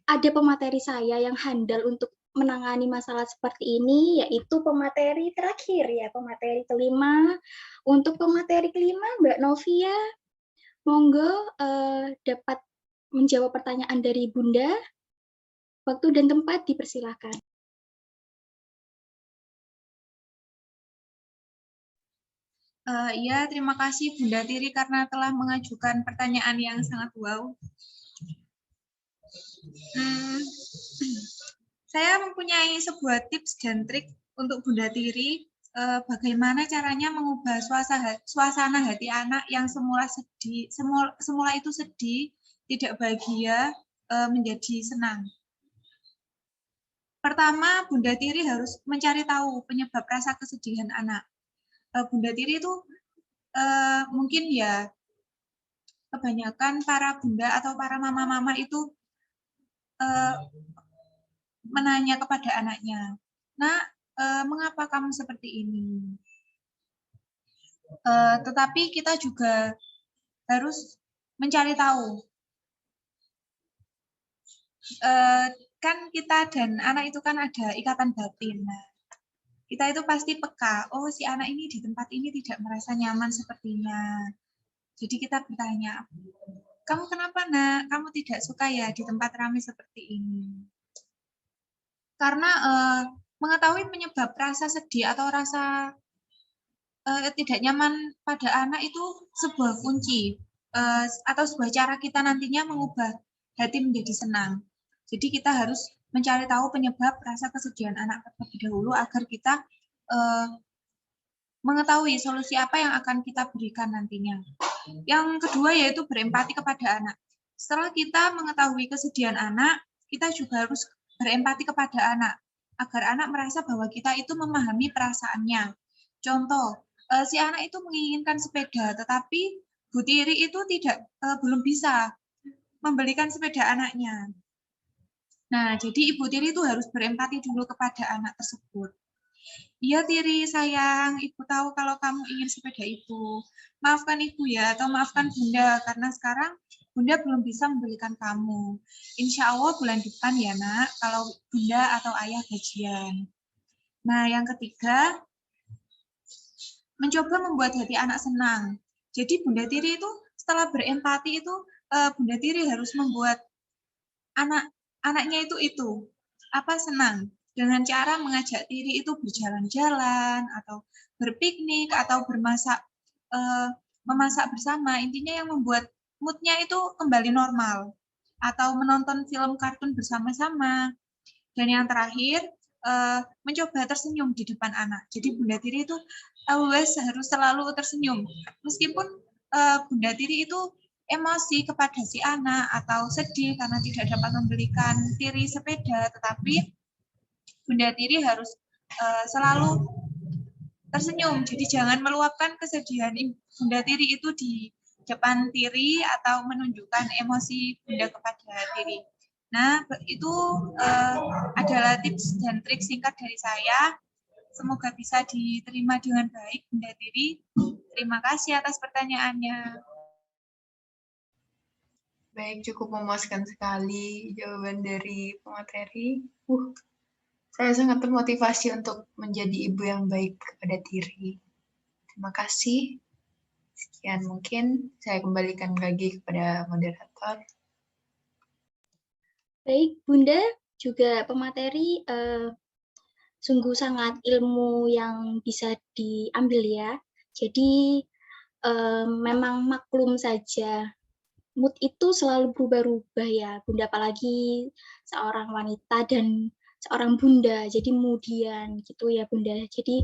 ada pemateri saya yang handal untuk menangani masalah seperti ini, yaitu pemateri terakhir ya, pemateri kelima. Untuk pemateri kelima, Mbak Novia, monggo dapat menjawab pertanyaan dari Bunda. Waktu dan tempat dipersilakan. Ya, terima kasih Bunda Tiri karena telah mengajukan pertanyaan yang sangat wow. Saya mempunyai sebuah tips dan trik untuk Bunda Tiri, bagaimana caranya mengubah suasana hati anak yang semula itu sedih, tidak bahagia, menjadi senang. Pertama, Bunda Tiri harus mencari tahu penyebab rasa kesedihan anak. Bunda Tiri itu mungkin ya kebanyakan para bunda atau para mama-mama itu menanya kepada anaknya, "Nak, mengapa kamu seperti ini?" Tetapi kita juga harus mencari tahu. Kan kita dan anak itu kan ada ikatan batin. Nah, kita itu pasti peka, oh si anak ini di tempat ini tidak merasa nyaman sepertinya. Jadi kita bertanya, kamu kenapa nak? Kamu tidak suka ya di tempat ramai seperti ini? Karena mengetahui penyebab rasa sedih atau rasa tidak nyaman pada anak itu sebuah kunci atau sebuah cara kita nantinya mengubah hati menjadi senang. Jadi kita harus mencari tahu penyebab rasa kesedihan anak terlebih dahulu agar kita mengetahui solusi apa yang akan kita berikan nantinya. Yang kedua yaitu berempati kepada anak. Setelah kita mengetahui kesedihan anak, kita juga harus berempati kepada anak agar anak merasa bahwa kita itu memahami perasaannya. Contoh, si anak itu menginginkan sepeda, tetapi Bu Tiri itu belum bisa membelikan sepeda anaknya. Nah, jadi Ibu Tiri itu harus berempati dulu kepada anak tersebut. Iya Tiri, sayang, Ibu tahu kalau kamu ingin sepeda itu. Maafkan Ibu ya, atau maafkan Bunda, karena sekarang Bunda belum bisa membelikan kamu. Insya Allah bulan depan ya nak, kalau Bunda atau Ayah gajian. Nah, yang ketiga, mencoba membuat hati anak senang. Jadi Bunda Tiri itu setelah berempati itu, Bunda Tiri harus membuat anaknya itu senang dengan cara mengajak Tiri itu berjalan-jalan atau berpiknik atau memasak bersama, intinya yang membuat moodnya itu kembali normal, atau menonton film kartun bersama-sama. Dan yang terakhir, mencoba tersenyum di depan anak. Jadi Bunda Tiri itu always harus selalu tersenyum, meskipun Bunda Tiri itu emosi kepada si anak atau sedih karena tidak dapat membelikan Tiri sepeda, tetapi Bunda Tiri harus selalu tersenyum. Jadi jangan meluapkan kesedihan Bunda Tiri itu di depan Tiri atau menunjukkan emosi Bunda kepada Tiri. Nah, itu adalah tips dan trik singkat dari saya. Semoga bisa diterima dengan baik Bunda Tiri. Terima kasih atas pertanyaannya. Baik, cukup memuaskan sekali jawaban dari pemateri. Saya sangat termotivasi untuk menjadi ibu yang baik kepada Tiri. Terima kasih. Sekian mungkin saya kembalikan lagi kepada moderator. Baik, Bunda, juga pemateri sungguh sangat ilmu yang bisa diambil ya. Jadi memang maklum saja, mood itu selalu berubah-ubah ya, Bunda, apalagi seorang wanita dan seorang bunda, jadi kemudian gitu ya Bunda. Jadi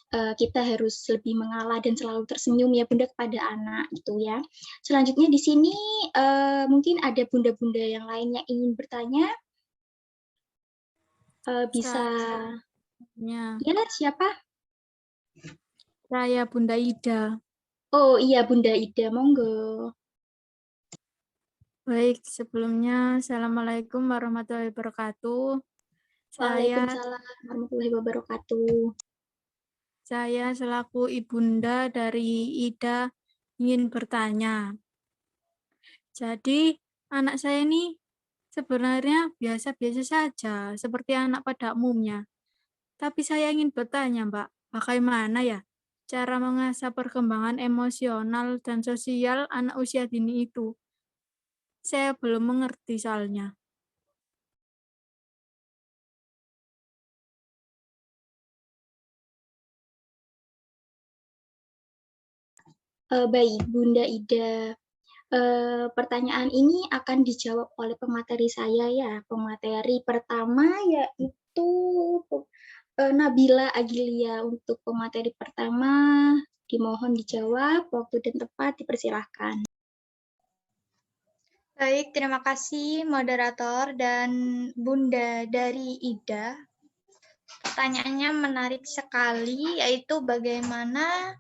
kita harus lebih mengalah dan selalu tersenyum ya Bunda kepada anak gitu ya. Selanjutnya di sini mungkin ada bunda-bunda yang lain yang ingin bertanya. Bisa ya, siapa? Saya Bunda Ida. Oh iya Bunda Ida, monggo. Baik, sebelumnya Assalamualaikum warahmatullahi wabarakatuh. Waalaikumsalam warahmatullahi wabarakatuh. Saya selaku ibunda dari Ida ingin bertanya. Jadi anak saya ini sebenarnya biasa-biasa saja, seperti anak pada umumnya. Tapi saya ingin bertanya, Mbak, bagaimana ya cara mengasah perkembangan emosional dan sosial anak usia dini itu? Saya belum mengerti soalnya. Baik, Bunda Ida. Pertanyaan ini akan dijawab oleh pemateri saya ya. Pemateri pertama yaitu Nabila Agilia. Untuk pemateri pertama dimohon dijawab, waktu dan tempat dipersilahkan. Baik, terima kasih moderator dan Bunda dari Ida. Pertanyaannya menarik sekali, yaitu bagaimana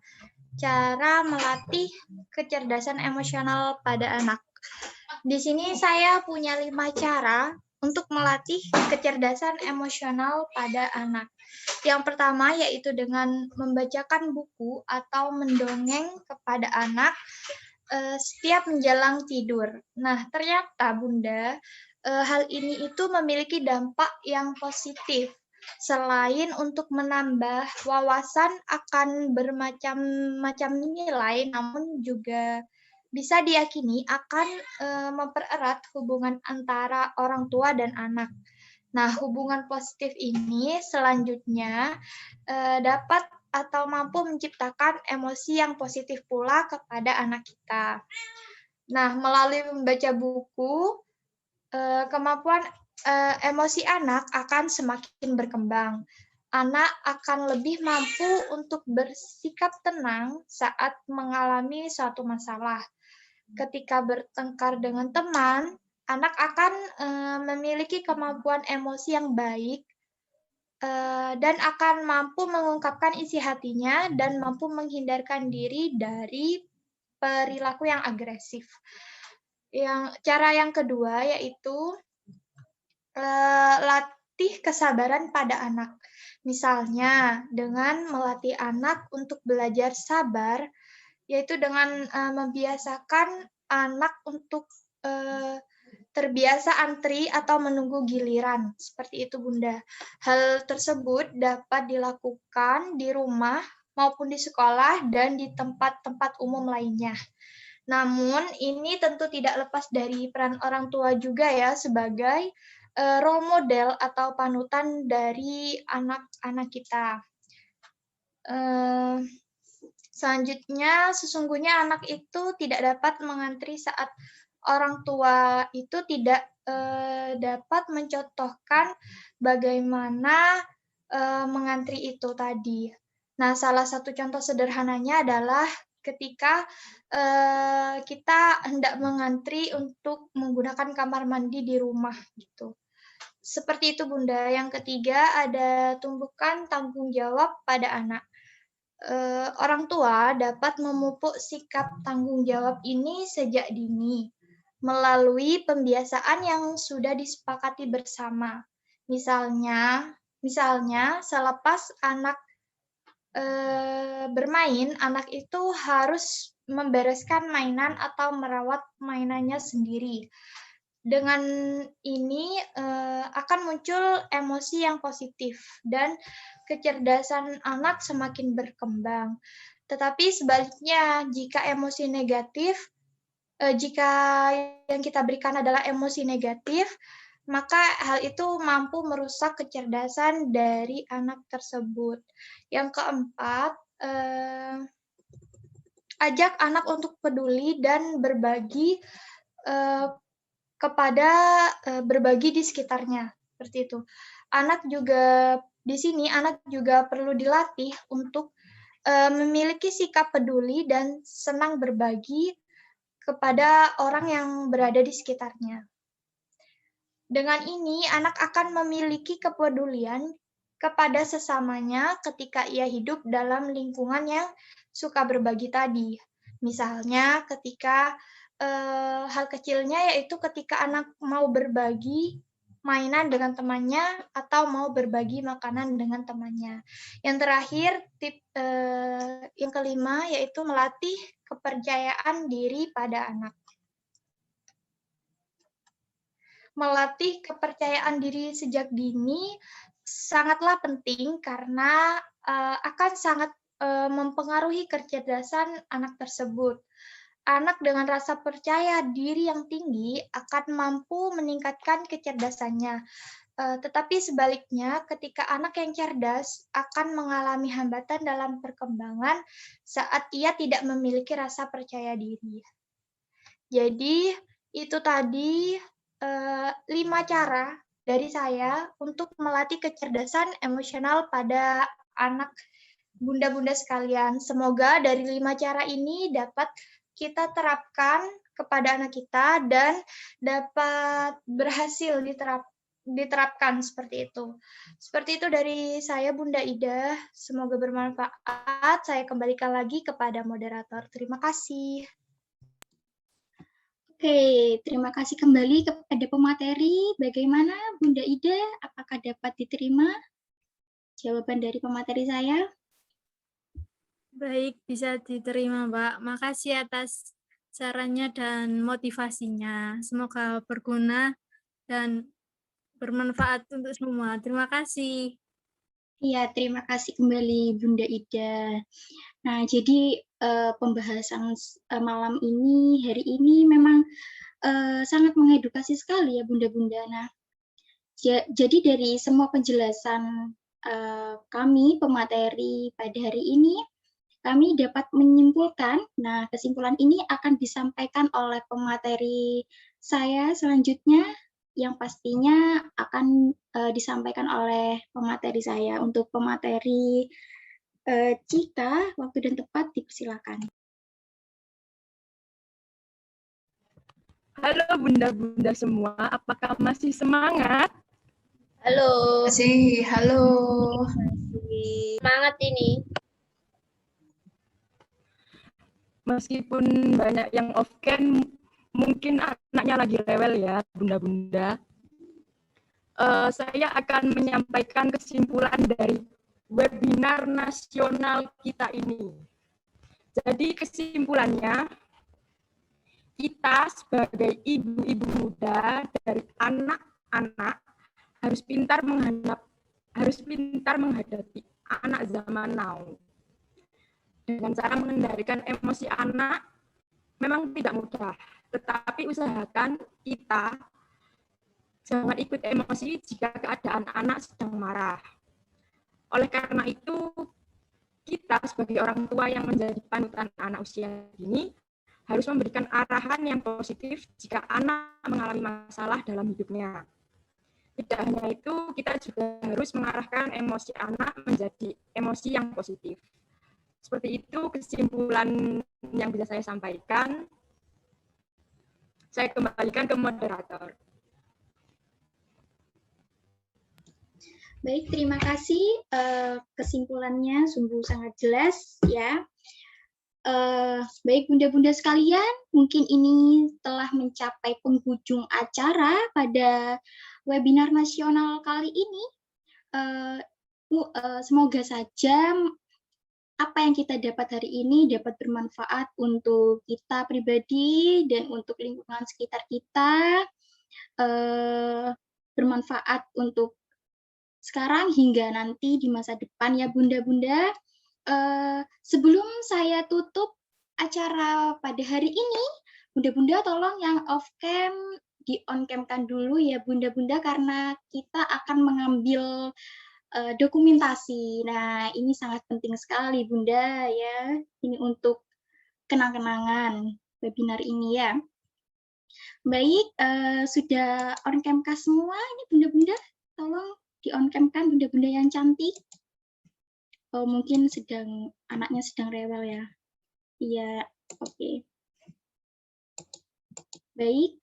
cara melatih kecerdasan emosional pada anak. Di sini saya punya 5 cara untuk melatih kecerdasan emosional pada anak. Yang pertama yaitu dengan membacakan buku atau mendongeng kepada anak setiap menjelang tidur. Nah, ternyata Bunda, hal ini itu memiliki dampak yang positif. Selain untuk menambah wawasan akan bermacam-macam nilai, namun juga bisa diyakini akan mempererat hubungan antara orang tua dan anak. Nah, hubungan positif ini selanjutnya dapat atau mampu menciptakan emosi yang positif pula kepada anak kita. Nah, melalui membaca buku, kemampuan emosi anak akan semakin berkembang. Anak akan lebih mampu untuk bersikap tenang saat mengalami suatu masalah. Ketika bertengkar dengan teman, anak akan memiliki kemampuan emosi yang baik dan akan mampu mengungkapkan isi hatinya dan mampu menghindarkan diri dari perilaku yang agresif. Cara yang kedua yaitu latih kesabaran pada anak. Misalnya dengan melatih anak untuk belajar sabar, yaitu dengan membiasakan anak untuk terbiasa antri atau menunggu giliran. Seperti itu, Bunda. Hal tersebut dapat dilakukan di rumah maupun di sekolah dan di tempat-tempat umum lainnya. Namun, ini tentu tidak lepas dari peran orang tua juga ya, sebagai role model atau panutan dari anak-anak kita. Selanjutnya, sesungguhnya anak itu tidak dapat mengantri saat orang tua itu tidak dapat mencontohkan bagaimana mengantri itu tadi. Nah, salah satu contoh sederhananya adalah ketika kita hendak mengantri untuk menggunakan kamar mandi di rumah gitu. Seperti itu, Bunda. Yang ketiga, ada tumbuhkan tanggung jawab pada anak. Orang tua dapat memupuk sikap tanggung jawab ini sejak dini melalui pembiasaan yang sudah disepakati bersama. Misalnya selepas anak bermain, anak itu harus membereskan mainan atau merawat mainannya sendiri. Dengan ini akan muncul emosi yang positif dan kecerdasan anak semakin berkembang. Tetapi sebaliknya, jika emosi negatif, jika yang kita berikan adalah emosi negatif, maka hal itu mampu merusak kecerdasan dari anak tersebut. Yang keempat, ajak anak untuk peduli dan berbagi berbagi di sekitarnya, seperti itu. Di sini anak juga perlu dilatih untuk memiliki sikap peduli dan senang berbagi kepada orang yang berada di sekitarnya. Dengan ini, anak akan memiliki kepedulian kepada sesamanya ketika ia hidup dalam lingkungan yang suka berbagi tadi. Misalnya ketika hal kecilnya yaitu ketika anak mau berbagi mainan dengan temannya atau mau berbagi makanan dengan temannya. Yang terakhir, yang kelima yaitu melatih kepercayaan diri pada anak. Melatih kepercayaan diri sejak dini sangatlah penting karena akan sangat mempengaruhi kecerdasan anak tersebut. Anak dengan rasa percaya diri yang tinggi akan mampu meningkatkan kecerdasannya. Tetapi sebaliknya, ketika anak yang cerdas akan mengalami hambatan dalam perkembangan saat ia tidak memiliki rasa percaya diri. Jadi, itu tadi 5 cara dari saya untuk melatih kecerdasan emosional pada anak bunda-bunda sekalian. Semoga dari 5 cara ini dapat kita terapkan kepada anak kita dan dapat berhasil diterapkan seperti itu. Seperti itu dari saya, Bunda Ida. Semoga bermanfaat. Saya kembalikan lagi kepada moderator. Terima kasih. Oke, terima kasih kembali kepada pemateri. Bagaimana Bunda Ida? Apakah dapat diterima jawaban dari pemateri saya? Baik, bisa diterima, Mbak. Makasih atas sarannya dan motivasinya. Semoga berguna dan bermanfaat untuk semua. Terima kasih. Iya, terima kasih kembali Bunda Ida. Nah, jadi pembahasan malam ini, hari ini memang sangat mengedukasi sekali ya Bunda-Bunda. Nah, jadi dari semua penjelasan kami pemateri pada hari ini, kami dapat menyimpulkan, nah kesimpulan ini akan disampaikan oleh pemateri saya selanjutnya, yang pastinya akan disampaikan oleh pemateri saya. Untuk pemateri Cika, waktu dan tempat dipersilakan. Halo bunda-bunda semua, apakah masih semangat? Halo. Masih, halo. Semangat ini. Meskipun banyak yang off-cam, mungkin anaknya lagi rewel ya, bunda-bunda. Saya akan menyampaikan kesimpulan dari webinar nasional kita ini. Jadi kesimpulannya, kita sebagai ibu-ibu muda dari anak-anak harus pintar menghadapi anak zaman now. Dengan cara mengendalikan emosi anak memang tidak mudah, tetapi usahakan kita jangan ikut emosi jika keadaan anak sedang marah. Oleh karena itu, kita sebagai orang tua yang menjadi panutan anak usia dini harus memberikan arahan yang positif jika anak mengalami masalah dalam hidupnya. Tidak hanya itu, kita juga harus mengarahkan emosi anak menjadi emosi yang positif. Seperti itu kesimpulan yang bisa saya sampaikan. Saya kembalikan ke moderator. Baik, terima kasih. Kesimpulannya sungguh sangat jelas ya. Baik bunda-bunda sekalian, mungkin ini telah mencapai penghujung acara pada webinar nasional kali ini. Semoga saja apa yang kita dapat hari ini dapat bermanfaat untuk kita pribadi dan untuk lingkungan sekitar kita, bermanfaat untuk sekarang hingga nanti di masa depan ya bunda-bunda. Sebelum saya tutup acara pada hari ini, bunda-bunda tolong yang off cam di on cam-kan dulu ya bunda-bunda, karena kita akan mengambil dokumentasi. Nah, ini sangat penting sekali bunda ya, ini untuk kenang-kenangan webinar ini ya. Baik, sudah on cam-kah semua ini bunda-bunda? Tolong di on cam-kan bunda-bunda yang cantik. Oh, mungkin anaknya sedang rewel ya. Iya, oke. Baik,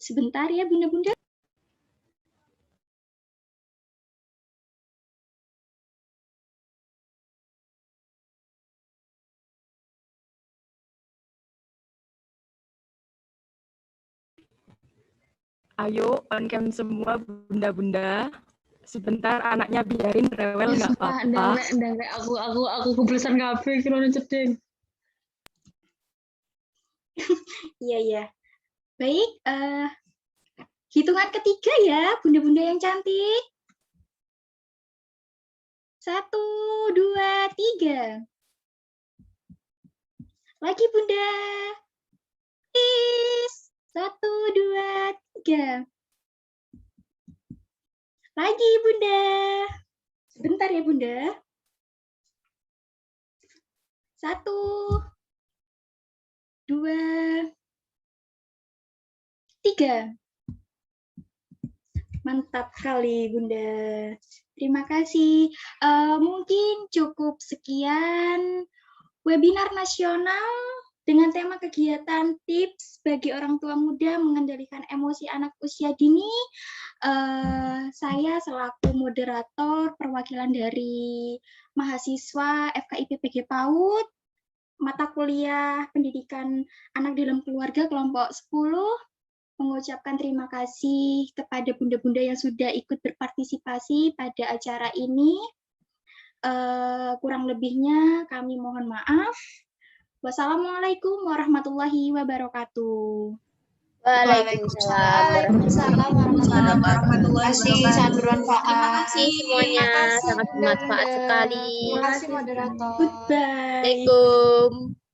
sebentar ya bunda-bunda. Ayo on cam semua bunda-bunda. Sebentar anaknya biarin rewel nggak apa-apa. Ndang aku kebelesan kabeh kira cedeng. Iya. Baik, hitungan ketiga ya, bunda-bunda yang cantik. 1, 2, 3. Lagi bunda. Please. 1, 2, 3. Lagi bunda. Sebentar ya bunda. 1, 2, 3. Mantap kali bunda. Terima kasih. Mungkin cukup sekian webinar nasional dengan tema kegiatan tips bagi orang tua muda mengendalikan emosi anak usia dini. Saya selaku moderator perwakilan dari mahasiswa FKIP PG PAUD, mata kuliah pendidikan anak dalam keluarga kelompok 10, mengucapkan terima kasih kepada bunda-bunda yang sudah ikut berpartisipasi pada acara ini. Kurang lebihnya kami mohon maaf. Wassalamualaikum warahmatullahi wabarakatuh. Waalaikumsalam warahmatullahi Terima kasih, sangat bermanfaat. Terima kasih semuanya, sangat bermanfaat sekali. Terima kasih moderator. Goodbye. Assalamualaikum.